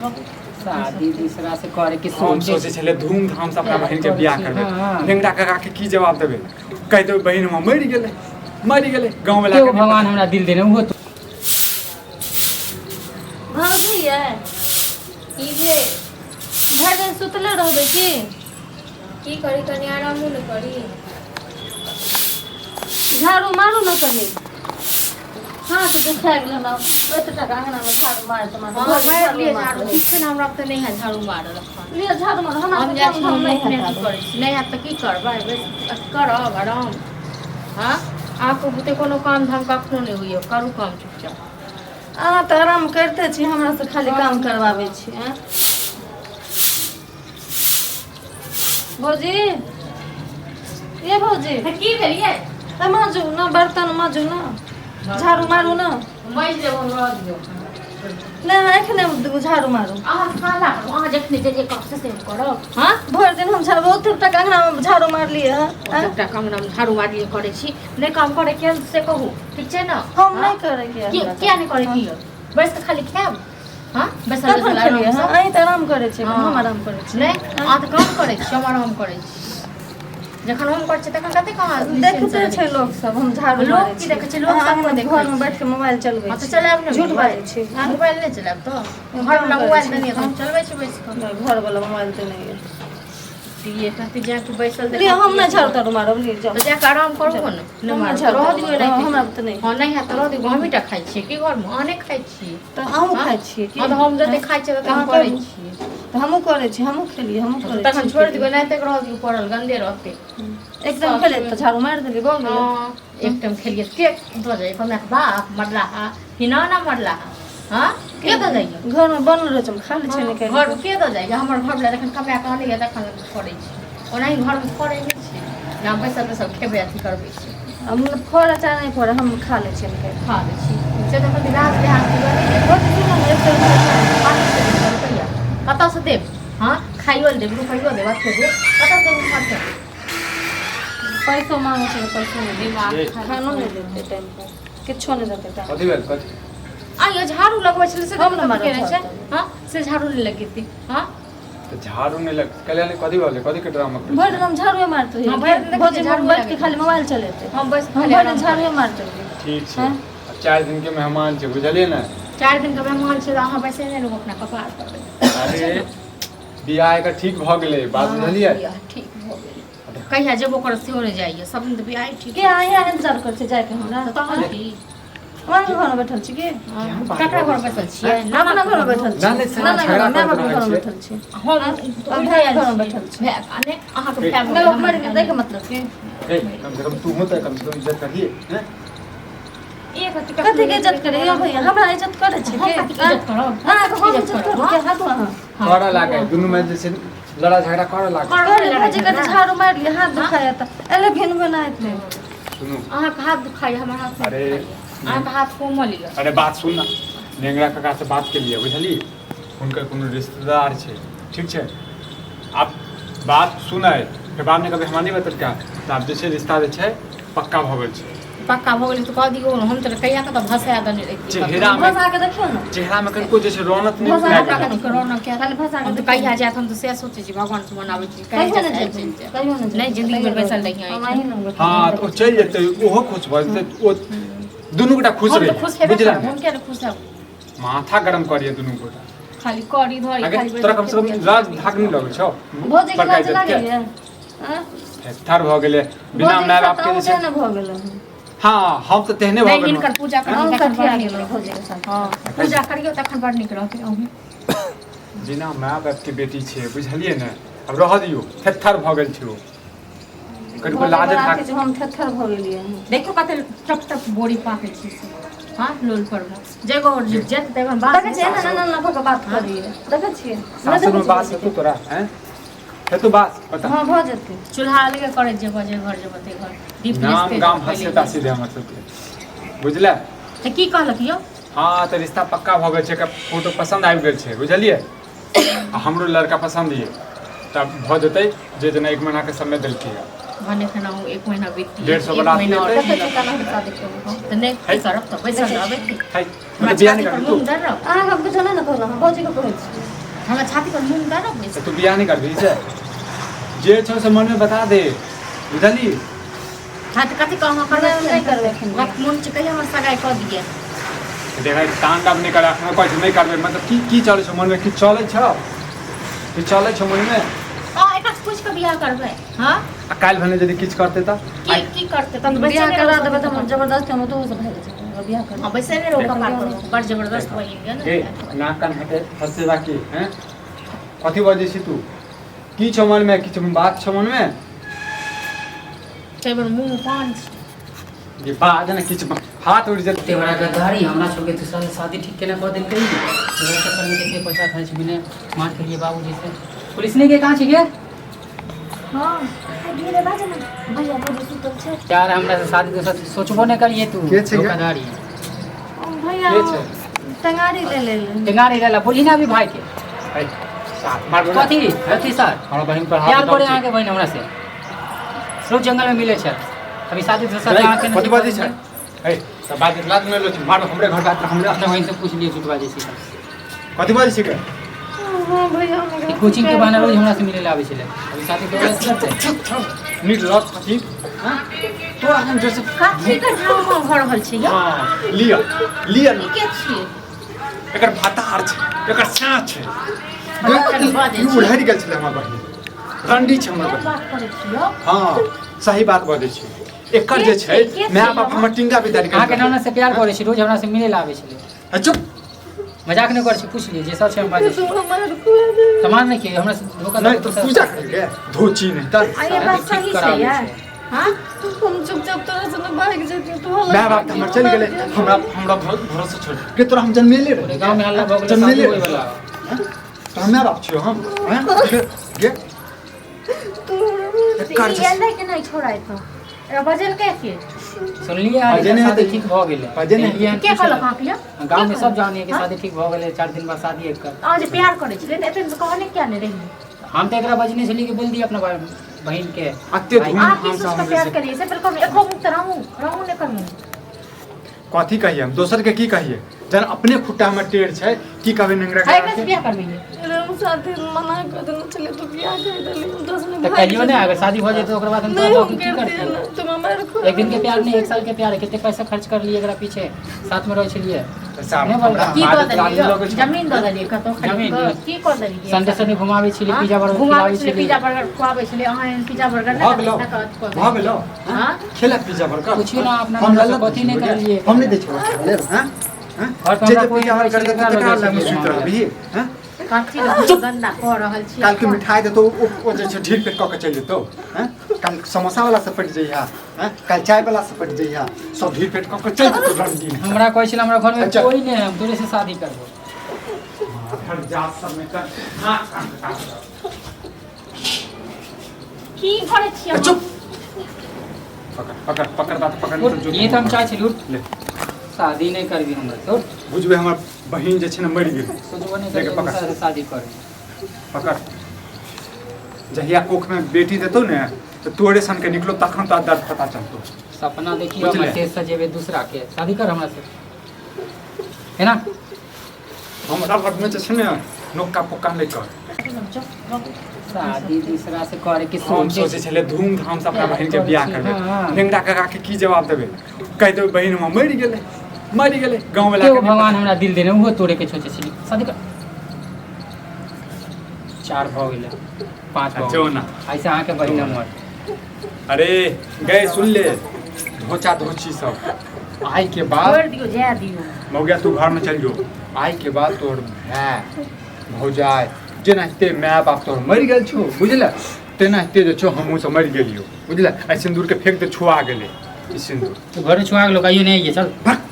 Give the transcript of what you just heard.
शादी दूसरा से करे के हम सोचे छले धूमधाम से अपना बहन के बियाह करबे। लेंगड़ा काका के की जवाब देबे? कह देबे बहन हम मरि गेले गांव में लाके भगवान हमरा दिल देने हो तो भौजी ये ई जे भर दिन सुतले रहबे की करी कनी आराम न करी झाड़ू मारू न कनी हाँ तो देखा गेल ना ओते टका अंगना में झाड़ू मार त मार लिए झाड़ू किछे ना हमरा त नहीं है झाड़ू मार रखा लिए झाड़ू मार हम जा छी नहीं है त की करबे करब आराम हां आपको बुते कोनो काम धाम कखनो नहीं होइयो करू काम चुपचाप अहाँ तो आराम करते छी हमरा से खाली काम करवावे छी हैं भौजी ये भौजी की भेलिए त माजू ना बर्तन माजू ना झाड़ू मारू ना माज देबो रह दियो ले एखने झाड़ू मारू अहाँ खाला अहाँ जखने जे कष्ट से करो हां भर दिन हम झाड़ू ओते तक अंगना में झाड़ू मार लिए हां ओते तक अंगना में झाड़ू मार लिए करे छी नहीं काम करे के से कहू ठीक छै ना हम नहीं करे के क्या नहीं करे की बस के खाली खाब हां बस हां आई त आराम करे छी हम आराम करे छी नहीं आ त काम करे छी हम आराम करे छी जखन हम कर छी तखन कते कहां देखते छै लोग सब हम झाड़ू लोग की देखे छै लोग सब में घर में बैठ के मोबाइल चलबै छै चलाब न झूठ बाजै छी मोबाइल नहीं चलाब तो घर वाला मोबाइल नहीं हम चलबै छी बैस के घर वाला मोबाइल तो नहीं है ये कहते जा के बैसल देख हम ना झाड़ू तारू मारब ले जाओ तो जा के आराम करू न न मार रह दियो नहीं हमरा त नहीं हां नहीं है त रह दियो हम हीटा खाइ छी की घर में आने खाइ छी त हम खाइ छी की हां हम जते खाइ छी त हम करै छी त हमहु करै छी हमहु खेलिए हमहु करै छी तखन छोड़ दियो नहीं तक रह दियो पड़ल गंदे रहते एकदम खेले त झाड़ू मार देली भ गेल हां एकदम खेलिए के दो जाए हमरा बाप मरला हिना ना मरला हां के दो जाइए घर में बनल रह हम खा ले छै नहीं घर के दो जाइए हमर घर वाला देखन कमाया के आने तखन करै छी ओनाही घर में करै नहीं छी हम पैसा तो सब खेबे अथी करबै छी हम खोर अचार नहीं खोर हम खा ले छी खा ले छी से तो कभी रात बिहार की बहुत रुपया कत से देब हां खाइयो देब रुपयो देब अच्छे देब कत से देब खाते पैसा मांगे छै पैसा नहीं देब खानो नहीं देते टाइम पर किछो नहीं देते टाइम कथि भेल कथि आ ये झाड़ू लगबै छले से हम न मारे छै हां से झाड़ू नहीं लगेती हां तो झाड़ू नहीं लग कल्याण कथि बोले कथि के ड्रामा कर भर हम झाड़ू मारते हैं भर झाड़ू बैठ के खाली मोबाइल चलाते हम बस खाली झाड़ू मारते हैं ठीक छै 4 दिन के मेहमान छै बुझलिए ना 4 दिन के मेहमान छै अहाँ बैसे नहीं लोग अपना कपार पर अरे बियाह का ठीक भ गेलै बात बुझलिए ठीक भ गेलै कहिया जेबो कर से हो जाइए सब दिन बियाह ठीक के आया इंतजार कर छै जाय के हमरा त की वहां घर में बैठल छी के ककरा घर बैठल छी ना ना घर में बैठल छी ना ना घर में बैठल छी हम भाई घर में बैठल छी अने अहाँ के फैमिली लोग मर के देख मतलब के ए कम से कम तू मत कम से कम इज्जत करिए हैं ये कथि के इज्जत करे यो भैया हमरा इज्जत करे छी के इज्जत करो हां तो हम इज्जत करो के हाथ वहां करा लागे दुनु में जैसे लड़ा झगड़ा करा लागे भौजी के झाड़ू मार लिए हाथ दुखाया त एले भिन बनाइत ले सुनो अहाँ के हाथ दुखाई हमर हाथ अरे अहाँ के हाथ कोमल लिया अरे बात सुन ना नेंगरा काका से बात के लिए बुझली उनका कोनो रिश्तेदार छै ठीक छै आप बात सुनाय के बाद में कभी हमरा नहीं बतल क्या त आप जैसे रिश्ता दे छै पक्का भ गेल छै पक्का भ गेल त कह दियो हम त कहिया के त भसा दने रही चेहरा में भसा के देखियो ना चेहरा में कनको जैसे रौनक नहीं भसा के कोरोना के खाली भसा के कहिया जात हम त से सोचे छी भगवान से मनाबै छी कहिया नहीं जिंदगी में बैसल रही हां तो चल जेते ओहो खुश भ जेते ओ दुनु गोटा खुश रहे बुझला हम के खुश है माथा गरम करिए दुनु गोटा खाली करी धोई खाली तोरा कम से कम लाज धाक नहीं लगे छौ भौजी के लाज लागे है हां थर भ गेले बिना माय बाप के जैसे न भ गेल हां हम त तेहने भ गेल नहीं इनकर पूजा करनी कठिया गेल भौजी के साथ हां पूजा करियो तखन बड़ निक रहते अहू बिना माय बाप के बेटी छै बुझलिए ने अब रह दियो थर भ गेल छियो कनिको लाज धाक हम थर भ गेलिए देखो कते टप टप बोरी पाके छी हां लोल पर जगह और जत देखन बात देखे छै ना ना ना को बात करिए देखे छिए सासुर में बात है तोरा हैं है तो बात पता हां भ जते चूल्हा लगे करे जे बजे घर जेबते घर दीप नाम गाम हंसे तासी दे हमर सबके बुझला त की कहलक यो हां त रिश्ता पक्का भ गेल छै के फोटो पसंद आबि गेल छै बुझलिए आ हमरो लड़का पसंद ये तब भ जते जे जना 1 महीना के समय देलकै भने खाना हो 1 महीना बीत 150 वाला कते ठिकाना हिसाब देखो त नहीं सरफ त पैसा जाबे हाय मतलब बियाह नहीं कर तू आ हम कुछ ना कहला भौजी को कहै छी हमरा छाती पर मुंह गाना अपने तो तू बियाह नहीं करबी से जे छौ से मन में बता दे बुझली छाती कथि कहमा करबे नहीं करबे वक्त मन से कहिया हमर सगाई कर दिए देखा तांडव नहीं करा हम कुछ नहीं करबे मतलब की चले छौ मन में की चले छौ की चले छौ मन में एका कुछ के बियाह करबे हां आ काल भने यदि किछ करते त की करते त बियाह करा देबे त हम जबरदस्ती हम तो सब भाग बियाह कर अब वैसे नहीं रोका पार करो बड़ जबरदस्त बनेंगे ना ए नाक कान हटे हंसे बाकी हैं कथि बजे छी तू की छौ मन में किछ बात छौ मन में केवल मुंह पांच ये बात ना किछ हाथ उड़ जाते तेवरा गद्दारी हमरा छोके तू शादी ठीक केना कर देल कई तेरा चक्कर में कितने पैसा खर्च बिने मार के लिए बाबूजी से पुलिस ने के कहां छी गे हां गिरे बाजे ना भैया बोले सुतल छे यार हमरा से शादी के सोचबो न करिए तू गद्दारी भैया टंगारी ले टेंगारी ले बोली ना अभी भाई के मार कथि कथि सर हमरा बहन पर यार हाथ बोले आके बहन हमरा से सब जंगल में मिले छे अभी शादी से सर आके कथि बाजी छै ए सब बात लात में लो मार हमरे घर बात हमरे अपने वहीं से पूछ लिए जुटवा जैसी कथि बाजी छै के हां भैया कोचिंग के बहाने रोज हमरा से मिले आवे छले अभी शादी के वजह से करते नीट लत कथि हां तोरा हम जैसे काठी के ड्रामा घर हल छै या हां लिया ई के छिए एकर भातार छै एकर साँच छै बाजे ई उड़हरि गेल छले हमर बहिन रंडी छै हमर बहिन बात करे छियो हां सही बात बजै छै एकर जे छै माय बाप हमर टिंगा बिदारी अहाँ के नाना से प्यार करे छी रोज हमरा से मिले आवे छले चुप मजाक नहीं कर छी पूछ लिए जे सच है हम बाजे छी सामान नहीं किए हमरा से धोखा नहीं तो पूजा करेंगे धोची नहीं तर आ ये बात सही छै यार हां हम चुपचाप तोरा से न भाग जेती तो हल्ला माय बाप हमर चल गेले हमरा भरोसा छोड़ के तोरा हम जन्मेले रहे गांव में हल्ला भग गेल जन्मेले शादी होय वाला तो माय बाप छियो हम हैं गे कर ये नहीं के नहीं छोड़ाय तो ए बजल के सुन लिया शादी ठीक भ गेले के कहल हां किया गांव में सब जानिए कि शादी ठीक भ गेले 4 दिन बाद शादी एक कर आज प्यार करे छले त एते कहने क्या नहीं रही हम तो एकरा बजने से लेके बोल दिए अपना बहन के अत्ते धूम आप हम किस सब उसका प्यार करिए से बिल्कुल एको मुक्त रहूं ने करनी कथी कहिए हम दोसर के की कहिए जन अपने खुट्टा में टेढ़ छै की कहबे नंगरा है के कैसे बियाह करबी अरे हम साथी मना कर देना चले तो बियाह कर देली दोस्त ने तो कहियो ना अगर शादी हो जाए तो ओकर बाद हम नहीं तो हम की करते करते ना तुम हमारे को एक दिन के प्यार नहीं 1 साल के प्यार है कितने पैसा खर्च कर लिए एकरा पीछे साथ में रहे छलिए साहब हमरा की हमारे कर रानी लोग देली जमीन दे देली कतो जमीन की कर देली संडे संडे घुमावे छलिए पिज्जा बर्गर घुमावे खिलावे छले छलिए पिज्जा बर्गर खुआवे छले अहाँ पिज्जा बर्गर भाग लो भाग लो हां खेला पिज्जा बर्गर पूछियो ना अपना हम मन से गलत कथी नहीं कर लिए हम नहीं दे छोड़ ले हां और तो जे हमरा जे कोई पिज्जा बर्गर के पैसा तकरा लगा लग सुत लगा रहबी हां काठी गंदा कर रहल छी काल के मिठाई दे तो ओ जे छै ढील पे क के चल जेतो हैं काल समोसा वाला से पट जइहा हैं काल चाय वाला से पट जइहा सब ढील पे क के चल जेतो रंगीन हमरा कहै छल हमरा घर में अच्छा। कोई नहीं है हम तोरे से शादी करबो हर जात सब में कर हां की करे छी हम चुप पकड़ बात पकड़ उठ, ये तो हम चाहे छी उठ ले शादी नहीं करबी हमरा तो बुझबे हमर बहिन जे छै ने मरि गेल सोचबो नहीं लेके करबी पकड़। दूसरा से शादी करे पकड़ जहिया कोख में बेटी देतो ने तो तोरे सन के निकलो तखन तो दर्द पता चलतो सपना देखियो बुझले। हम तेज सजेबे दूसरा के शादी कर हमरा से है ना हमरा घर में जे छै ने नोक्का पोक्का नहीं कर शादी दूसरा से करे के हम सोचे सोचे छले धूमधाम से अपना बहन के बियाह करबे हाँ। लेंगड़ा काका के की जवाब देबे कह देबे बहन हम मरि गेले गांव वाला केओ भगवान हमरा दिल देने उहो तोड़े के सोचे छी शादी कर 4 भ गेले 5 भ जो ना ऐसे अहाँ के बहिन हमर अरे गए सुन ले धोचा धोची सब आई के बाद छोड़ दियो जा दियो मौगिया तू घर में चल जो आई के बाद तोर भाई भौजाई जेनाहिते माय बाप तोर मरि गेल छौ बुझल तेनाहिते जे छौ हमहूँ सब मरि गेलियो बुझल आई सिंदूर के फेंक दे छुआ गेले ई सिंदूर तो घर छुआ के लोग आइयो नहीं है चल भक